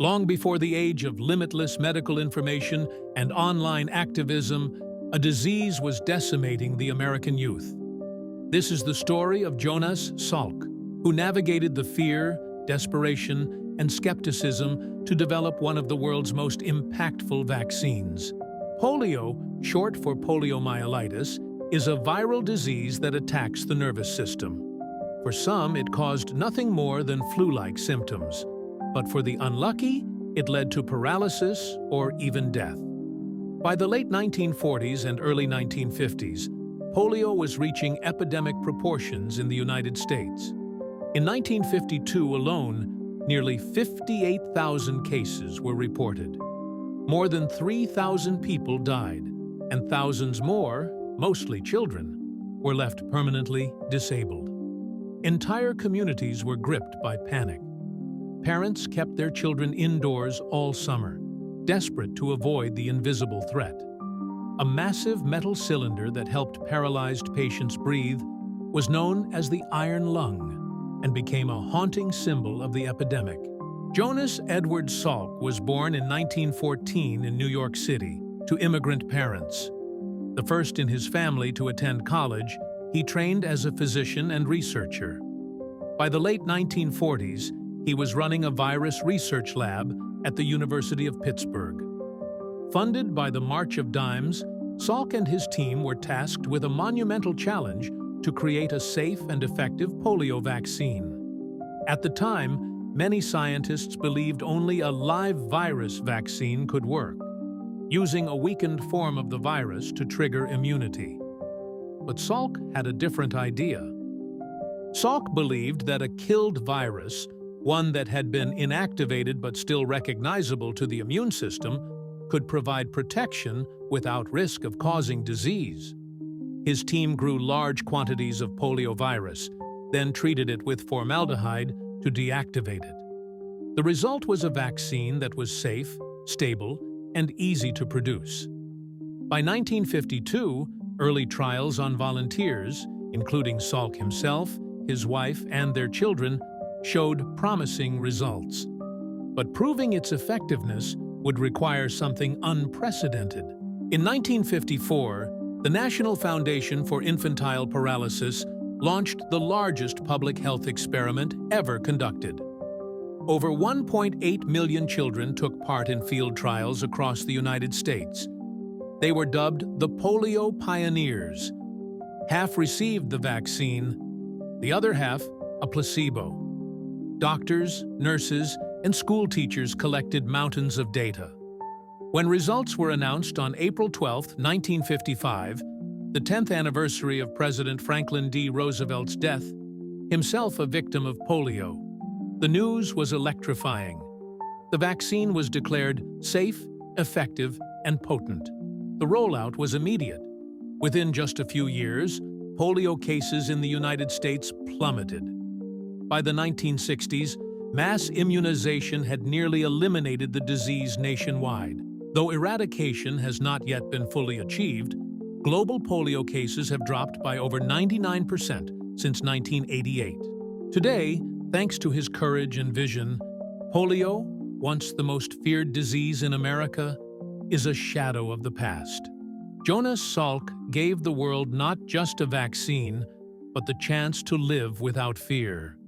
Long before the age of limitless medical information and online activism, a disease was decimating the American youth. This is the story of Jonas Salk, who navigated the fear, desperation, and skepticism to develop one of the world's most impactful vaccines. Polio, short for poliomyelitis, is a viral disease that attacks the nervous system. For some, it caused nothing more than flu-like symptoms, but for the unlucky, it led to paralysis or even death. By the late 1940s and early 1950s, polio was reaching epidemic proportions in the United States. In 1952 alone, nearly 58,000 cases were reported. More than 3,000 people died, and thousands more, mostly children, were left permanently disabled. Entire communities were gripped by panic. Parents kept their children indoors all summer, desperate to avoid the invisible threat. A massive metal cylinder that helped paralyzed patients breathe was known as the iron lung and became a haunting symbol of the epidemic. Jonas Edward Salk was born in 1914 in New York City to immigrant parents. The first in his family to attend college, he trained as a physician and researcher. By the late 1940s, he was running a virus research lab at the University of Pittsburgh. Funded by the March of Dimes, Salk and his team were tasked with a monumental challenge to create a safe and effective polio vaccine. At the time, many scientists believed only a live virus vaccine could work, using a weakened form of the virus to trigger immunity. But Salk had a different idea. Salk believed that a killed virus, one that had been inactivated but still recognizable to the immune system, could provide protection without risk of causing disease. His team grew large quantities of poliovirus, then treated it with formaldehyde to deactivate it. The result was a vaccine that was safe, stable, and easy to produce. By 1952, early trials on volunteers, including Salk himself, his wife, and their children, showed promising results. But proving its effectiveness would require something unprecedented. In 1954, the National Foundation for Infantile Paralysis launched the largest public health experiment ever conducted. Over 1.8 million children took part in field trials across the United States. They were dubbed the Polio Pioneers. Half received the vaccine, the other half a placebo. Doctors, nurses, and school teachers collected mountains of data. When results were announced on April 12, 1955, the 10th anniversary of President Franklin D. Roosevelt's death, himself a victim of polio, the news was electrifying. The vaccine was declared safe, effective, and potent. The rollout was immediate. Within just a few years, polio cases in the United States plummeted. By the 1960s, mass immunization had nearly eliminated the disease nationwide. Though eradication has not yet been fully achieved, global polio cases have dropped by over 99% since 1988. Today, thanks to his courage and vision, polio, once the most feared disease in America, is a shadow of the past. Jonas Salk gave the world not just a vaccine, but the chance to live without fear.